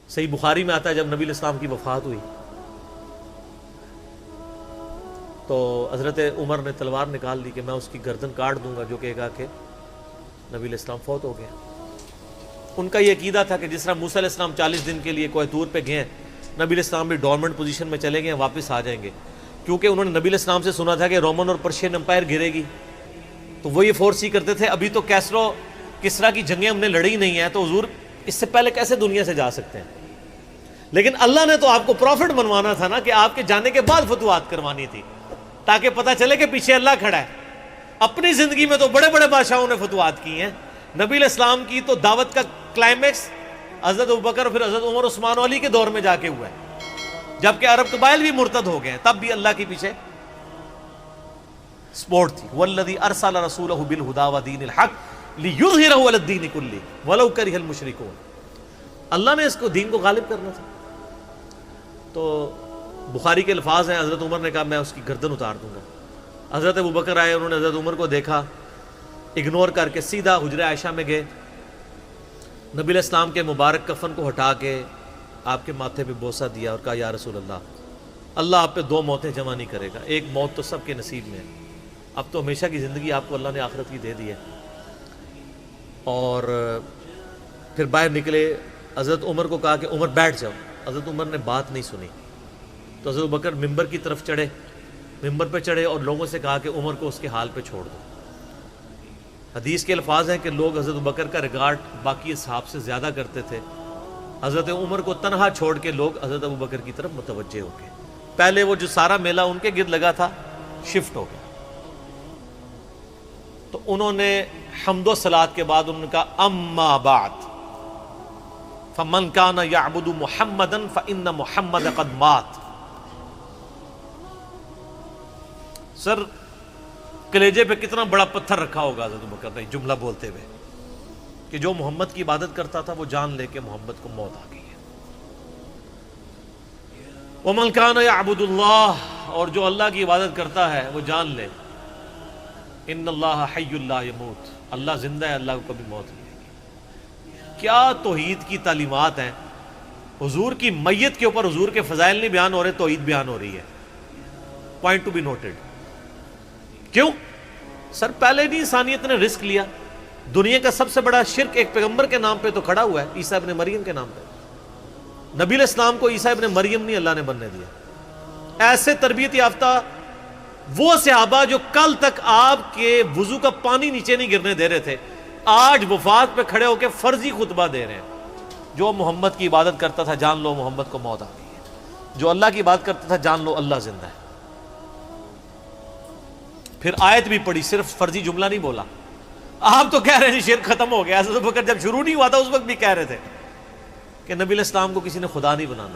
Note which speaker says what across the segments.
Speaker 1: صحیح بخاری میں آتا ہے جب نبی علیہ السلام کی وفات ہوئی تو حضرت عمر نے تلوار نکال لی کہ میں اس کی گردن کاٹ دوں گا جو کہے گا کہ نبی علیہ السلام فوت ہو گیا۔ ان کا یہ عقیدہ تھا کہ جس طرح موسیٰ علیہ السلام 40 دن کے لیے کوہ طور پہ گئے ہیں، نبی علیہ السلام بھی ڈورمنٹ پوزیشن میں چلے گئے ہیں، واپس آ جائیں گے، کیونکہ انہوں نے نبی علیہ السلام سے سنا تھا کہ رومن اور پرشین امپائر گرے گی، تو وہ یہ فورس ہی کرتے تھے ابھی تو کسرا کی جنگیں ہم نے لڑی نہیں ہیں، تو حضور اس سے پہلے کیسے دنیا سے جا سکتے ہیں؟ لیکن اللہ نے تو آپ کو پروفٹ بنوانا تھا نا، کہ آپ کے جانے کے بعد فتوحات کروانی تھی، تاکہ پتہ چلے کہ پیچھے اللہ کھڑا ہے۔ اپنی زندگی میں تو بڑے بڑے بادشاہوں نے فتوحات کی ہیں، نبی علیہ السلام کی تو دعوت کا کلائمیکس حضرت ابوبکر اور پھر حضرت عمر عثمان و علی کے دور میں جا کے ہوا ہے، جبکہ عرب قبائل بھی مرتد ہو گئے ہیں، تب بھی اللہ کے پیچھے سپورٹ تھی۔ والذی ارسل رسولہ بالہدی ودین الحق لیظہرہ علی الدین کلہ ولو کرہ المشرکون، اللہ نے اس کو دین کو غالب کرنا تھا۔ تو بخاری کے الفاظ ہیں، حضرت عمر نے کہا میں اس کی گردن اتار دوں گا۔ حضرت ابوبکر آئے، انہوں نے حضرت عمر کو دیکھا، اگنور کر کے سیدھا حجرہ عائشہ میں گئے، نبی علیہ السلام کے مبارک کفن کو ہٹا کے آپ کے ماتھے پہ بوسہ دیا اور کہا یا رسول اللہ آپ پہ 2 موتیں جمع نہیں کرے گا، ایک موت تو سب کے نصیب میں ہے، اب تو ہمیشہ کی زندگی آپ کو اللہ نے آخرت کی دے دی ہے۔ اور پھر باہر نکلے، حضرت عمر کو کہا کہ عمر بیٹھ جاؤ، حضرت عمر نے بات نہیں سنی، تو حضرت بکر ممبر کی طرف چڑھے، ممبر پہ چڑھے اور لوگوں سے کہا کہ عمر کو اس کے حال پہ چھوڑ دو۔ حدیث کے الفاظ ہیں کہ لوگ حضرت بکر کا ریگارڈ باقی اصحاب سے زیادہ کرتے تھے، حضرت عمر کو تنہا چھوڑ کے لوگ حضرت ابو بکر کی طرف متوجہ ہو گئے۔ پہلے وہ جو سارا میلہ ان کے گرد لگا تھا شفٹ ہو گیا، تو انہوں نے حمد و صلات کے بعد انہوں نے کہا اما بعد فمن کان یعبد محمدا فإن محمد قد مات۔ سر کلیجے پہ کتنا بڑا پتھر رکھا ہوگا حضرت بکر نے جملہ بولتے ہوئے کہ جو محمد کی عبادت کرتا تھا وہ جان لے کہ محمد کو موت آ گئی ہے۔ ومن کان یعبد اللہ، اور جو اللہ کی عبادت کرتا ہے وہ جان لے ان اللہ حی لا یموت، اللہ زندہ ہے، اللہ کو کبھی موت نہیں آئے گی۔ کیا توحید کی تعلیمات ہیں! حضور کی میت کے اوپر حضور کے فضائل نہیں بیان ہو رہے، توحید بیان ہو رہی ہے۔ Point to be noted. کیوں؟ سر پہلے نہیں انسانیت نے رسک لیا، دنیا کا سب سے بڑا شرک ایک پیغمبر کے نام پہ تو کھڑا ہوا ہے، عیسیٰ ابن مریم کے نام پہ۔ نبی علیہ السلام کو عیسیٰ ابن مریم نہیں اللہ نے بننے دیا۔ ایسے تربیت یافتہ وہ صحابہ جو کل تک آپ کے وضو کا پانی نیچے نہیں گرنے دے رہے تھے، آج وفات پہ کھڑے ہو کے فرضی خطبہ دے رہے ہیں۔ جو محمد کی عبادت کرتا تھا جان لو محمد کو موت آ گئی ہے، جو اللہ کی عبادت کرتا تھا جان لو اللہ زندہ ہے۔ پھر آیت بھی پڑھی، صرف فرضی جملہ نہیں بولا۔ آپ تو کہہ رہے ہیں شرک ختم ہو گیا، حضرت بکر جب شروع نہیں ہوا تھا اس وقت بھی کہہ رہے تھے کہ نبی علیہ السلام کو کسی نے خدا نہیں بنانا،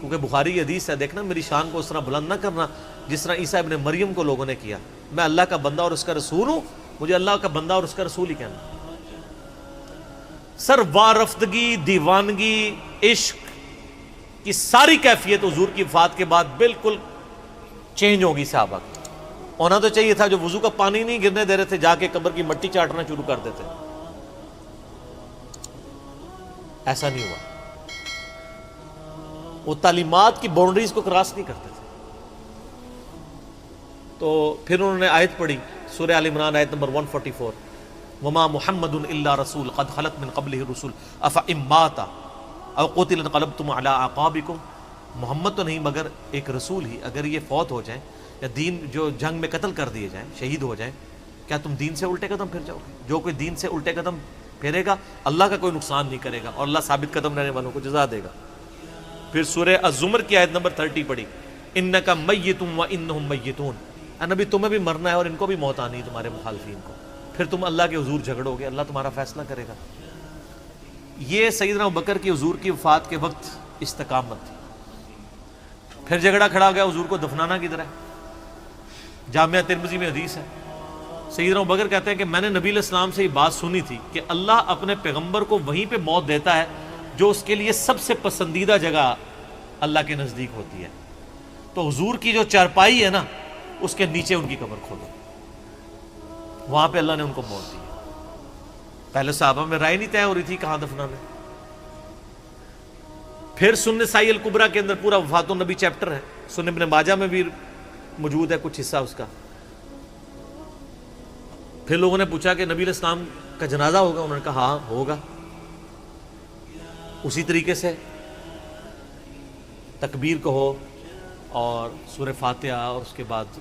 Speaker 1: کیونکہ بخاری کی حدیث ہے، دیکھنا میری شان کو اس طرح بلند نہ کرنا جس طرح عیسیٰ ابن مریم کو لوگوں نے کیا۔ میں اللہ کا بندہ اور اس کا رسول ہوں، مجھے اللہ کا بندہ اور اس کا رسول ہی کہنا۔ سر وارفتگی، دیوانگی، عشق کی ساری کیفیت حضور کی وفات کے بعد بالکل چینج ہوگی۔ صحابہ کی ہونا تو چاہیے تھا جو وضو کا پانی نہیں گرنے دے رہے تھے جا کے قبر کی مٹی چاٹنا شروع کر دیتے، ایسا نہیں ہوا۔ وہ تعلیمات کی باؤنڈریز کو کراس نہیں کرتے تھے۔ تو پھر انہوں نے آیت پڑھی، سورہ آل عمران آیت نمبر 144، وما محمد الا رسول قد خلت من قبلہ الرسل افإن مات او قتل انقلبتم علی اعقابکم۔ محمد تو نہیں مگر ایک رسول ہی، اگر یہ فوت ہو جائیں یا دین جو جنگ میں قتل کر دیے جائیں، شہید ہو جائیں، کیا تم دین سے الٹے قدم پھر جاؤ گے؟ جو کوئی دین سے الٹے قدم پھیرے گا اللہ کا کوئی نقصان نہیں کرے گا، اور اللہ ثابت قدم رہنے والوں کو جزا دے گا۔ پھر سورہ الزمر کی آیت نمبر 30 پڑھی، انک میت وانہم میتون، اے نبی تمہیں بھی مرنا ہے اور ان کو بھی موت آنی ہے، تمہارے مخالفین کو، پھر تم اللہ کے حضور جھگڑو گے، اللہ تمہارا فیصلہ کرے گا۔ یہ سیدنا ابوبکر کی حضور کی وفات کے وقت استقامت تھی۔ پھر جھگڑا کھڑا ہو گیا حضور کو دفنانا کدھر ہے؟ جامعہ ترمذی میں حدیث ہے، سیدنا ابوبکر کہتے ہیں کہ میں نے نبی علیہ السلام سے یہ بات سنی تھی کہ اللہ اپنے پیغمبر کو وہیں پہ موت دیتا ہے جو اس کے لیے سب سے پسندیدہ جگہ اللہ کے نزدیک ہوتی ہے، تو حضور کی جو چارپائی ہے نا اس کے نیچے ان کی قبر کھودو، وہاں پہ اللہ نے ان کو موت دی۔ پہلے صحابہ میں رائے نہیں طے ہو رہی تھی کہاں دفنانا ہے، پھر سنن نسائی الکبریٰ کے اندر پورا وفات النبی چیپٹر ہے، سنن ابن ماجہ میں بھی موجود ہے کچھ حصہ اس کا۔ پھر لوگوں نے پوچھا کہ نبی علیہ السلام کا جنازہ ہوگا؟ انہوں نے کہا ہاں ہوگا۔ اسی طریقے سے تکبیر کہو اور سورہ فاتحہ اور اس کے بعد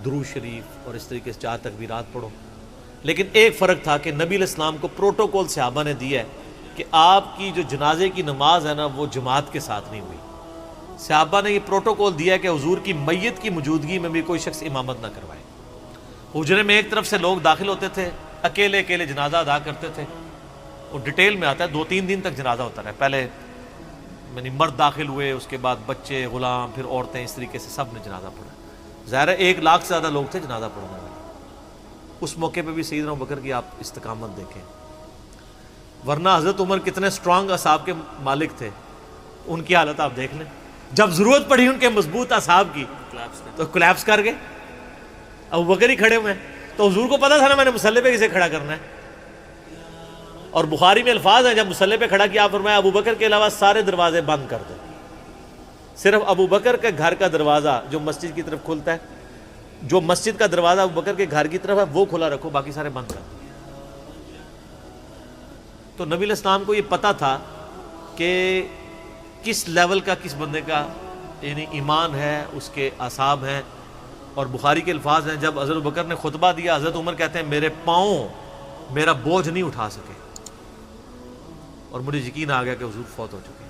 Speaker 1: درود شریف اور اس طریقے سے 4 تکبیرات پڑھو۔ لیکن ایک فرق تھا کہ نبی علیہ السلام کو پروٹوکول صحابہ نے دیا ہے کہ آپ کی جو جنازے کی نماز ہے نا وہ جماعت کے ساتھ نہیں ہوئی۔ صحابہ نے یہ پروٹوکول دیا کہ حضور کی میت کی موجودگی میں بھی کوئی شخص امامت نہ کروائے۔ حجرے میں ایک طرف سے لوگ داخل ہوتے تھے، اکیلے اکیلے جنازہ ادا کرتے تھے، اور ڈیٹیل میں آتا ہے 2-3 دن تک جنازہ ہوتا رہا۔ پہلے یعنی مرد داخل ہوئے، اس کے بعد بچے، غلام، پھر عورتیں، اس طریقے سے سب نے جنازہ پڑھا۔ ظاہر ہے 1 لاکھ سے زیادہ لوگ تھے جنازہ پڑھنے والے۔ اس موقع پہ بھی سیدنا ابوبکر کی آپ استقامت دیکھیں، ورنہ حضرت عمر کتنے سٹرانگ اعصاب کے مالک تھے، ان کی حالت آپ دیکھ لیں۔ جب ضرورت پڑی ان کے مضبوط اعصاب کی تو کولیپس کر گئے۔ ابوبکر ہی کھڑے ہوئے ہیں، تو حضور کو پتا تھا نا میں نے مصلی پہ کسے کھڑا کرنا ہے۔ اور بخاری میں الفاظ ہیں جب مصلی پہ کھڑا کیا، آپ فرمایا ابوبکر کے علاوہ سارے دروازے بند کر دو، صرف ابوبکر کے گھر کا دروازہ جو مسجد کی طرف کھلتا ہے، جو مسجد کا دروازہ ابوبکر کے گھر کی طرف ہے وہ کھلا رکھو، باقی سارے بند کر دو۔ تو نبی علیہ السلام کو یہ پتا تھا کہ کس لیول کا کس بندے کا یعنی ایمان ہے، اس کے اعصاب ہیں۔ اور بخاری کے الفاظ ہیں جب حضرت ابوبکر نے خطبہ دیا، حضرت عمر کہتے ہیں میرے پاؤں میرا بوجھ نہیں اٹھا سکے، اور مجھے یقین آ گیا کہ حضور فوت ہو چکے۔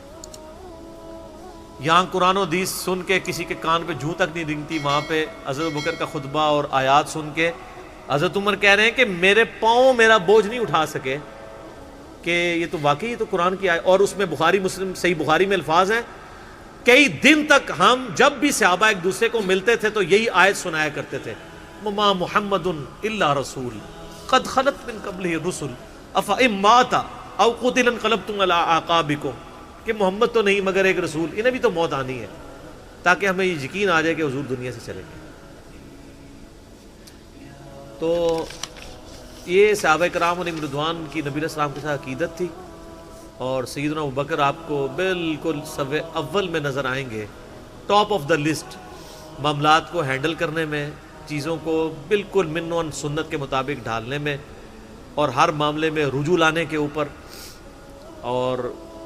Speaker 1: یہاں قرآن و حدیث سن کے کسی کے کان پہ جوں تک نہیں رنگتی، وہاں پہ حضرت ابوبکر کا خطبہ اور آیات سن کے حضرت عمر کہہ رہے ہیں کہ میرے پاؤں میرا بوجھ نہیں اٹھا سکے، کہ یہ تو واقعی یہ تو قرآن کی آیت۔ اور اس میں بخاری مسلم صحیح بخاری میں الفاظ ہیں کئی دن تک ہم جب بھی صحابہ ایک دوسرے کو ملتے تھے تو یہی آیت سنایا کرتے تھے، وما محمد الا رسول قد خلت من قبلہ الرسل افئن مات او قتل انقلبتم علی اعقابکم، کہ محمد تو نہیں مگر ایک رسول، انہیں بھی تو موت آنی ہے، تاکہ ہمیں یہ یقین آ جائے کہ حضور دنیا سے چلے گئے۔ تو یہ صحابہ کرام علیہم رضوان کی نبی علیہ السلام کے ساتھ عقیدت تھی، اور سیدنا ابوبکر آپ کو بالکل صف اول میں نظر آئیں گے، ٹاپ آف دا لسٹ، معاملات کو ہینڈل کرنے میں، چیزوں کو بالکل من و سنت کے مطابق ڈھالنے میں، اور ہر معاملے میں رجوع لانے کے اوپر، اور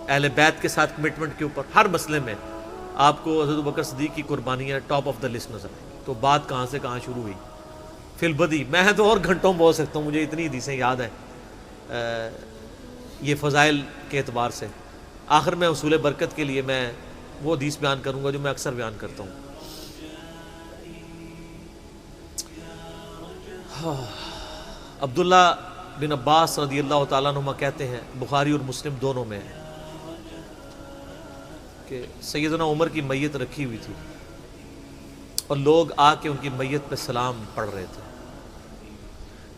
Speaker 1: اہل بیت کے ساتھ کمٹمنٹ کے اوپر، ہر مسئلے میں آپ کو حضرت ابوبکر صدیق کی قربانیاں ٹاپ آف دا لسٹ نظر آئیں گی۔ تو بات کہاں سے کہاں شروع ہوئی، فی البدی میں تو اور گھنٹوں بول سکتا ہوں، مجھے اتنی حدیثیں یاد ہیں یہ فضائل کے اعتبار سے۔ آخر میں حصول برکت کے لیے میں وہ حدیث بیان کروں گا جو میں اکثر بیان کرتا ہوں۔ عبداللہ بن عباس رضی اللہ تعالیٰ عنہما کہتے ہیں، بخاری اور مسلم دونوں میں ہے، کہ سیدنا عمر کی میت رکھی ہوئی تھی اور لوگ آ کے ان کی میت پہ سلام پڑھ رہے تھے،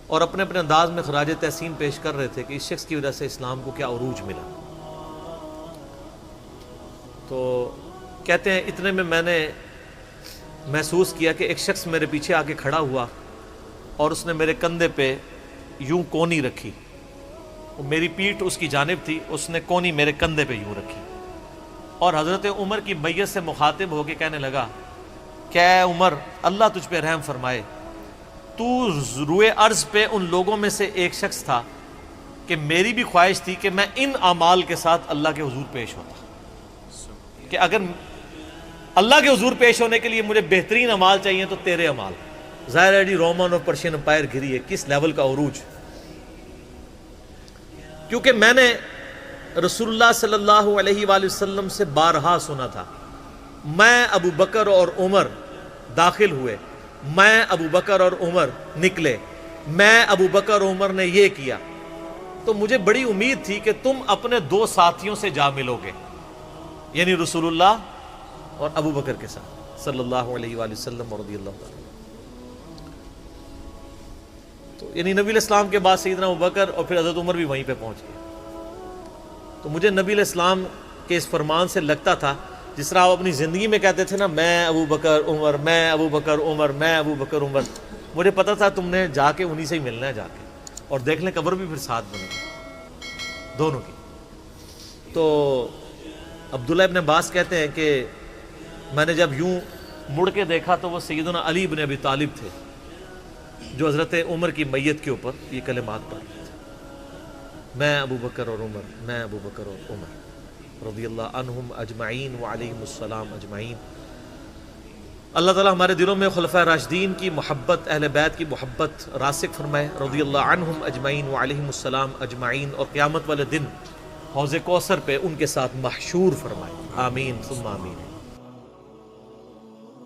Speaker 1: اور اپنے اپنے انداز میں خراج تحسین پیش کر رہے تھے کہ اس شخص کی وجہ سے اسلام کو کیا عروج ملا۔ تو کہتے ہیں اتنے میں میں نے محسوس کیا کہ ایک شخص میرے پیچھے آ کے کھڑا ہوا اور اس نے میرے کندھے پہ یوں کونی رکھی، میری پیٹھ اس کی جانب تھی، اس نے کونی میرے کندھے پہ یوں رکھی، اور حضرت عمر کی میت سے مخاطب ہو کے کہنے لگا کہ اے عمر اللہ تجھ پہ رحم فرمائے، تو روئے ارض پہ ان لوگوں میں سے ایک شخص تھا کہ میری بھی خواہش تھی کہ میں ان اعمال کے ساتھ اللہ کے حضور پیش ہوتا، کہ اگر اللہ کے حضور پیش ہونے کے لیے مجھے بہترین اعمال چاہیے تو تیرے اعمال۔ ظاہر ہے جی رومن اور پرشین امپائر گری ہے، کس لیول کا عروج، کیونکہ میں نے رسول اللہ صلی اللہ علیہ وآلہ وسلم سے بارہا سنا تھا، میں ابو بکر اور عمر داخل ہوئے، میں ابو بکر اور عمر نکلے، میں ابو بکر اور عمر نے یہ کیا، تو مجھے بڑی امید تھی کہ تم اپنے 2 ساتھیوں سے جا ملو گے، یعنی رسول اللہ اور ابو بکر کے ساتھ صلی اللہ علیہ وآلہ وسلم رضی اللہ تعالیٰ۔ تو یعنی نبی علیہ السلام کے بعد سیدنا ابو بکر اور پھر حضرت عمر بھی وہیں پہ پہنچ گئے۔ تو مجھے نبی علیہ السلام کے اس فرمان سے لگتا تھا جس طرح آپ اپنی زندگی میں کہتے تھے نا، میں ابو بکر عمر، میں ابو بکر عمر، میں ابو بکر عمر، مجھے پتا تھا تم نے جا کے انہی سے ہی ملنا ہے جا کے، اور دیکھ لیں قبر بھی پھر ساتھ بنے گی دونوں کی۔ تو عبداللہ ابن عباس کہتے ہیں کہ میں نے جب یوں مڑ کے دیکھا تو وہ سیدنا علی بن ابی طالب تھے جو حضرت عمر کی میت کے اوپر یہ کلمات پڑھ رہے تھے، میں ابو بکر اور عمر، میں ابو بکر اور عمر رضی اللہ عنہم اجمعین وعلیہم السلام اجمعین۔ اللہ تعالیٰ ہمارے دلوں میں خلفائے راشدین کی محبت، اہل بیت کی محبت راسخ فرمائے رضی اللہ عنہم اجمعین وعلیہم السلام اجمعین، اور قیامت والے دن حوض کوثر پہ ان کے ساتھ محشور فرمائے، آمین ثم آمین۔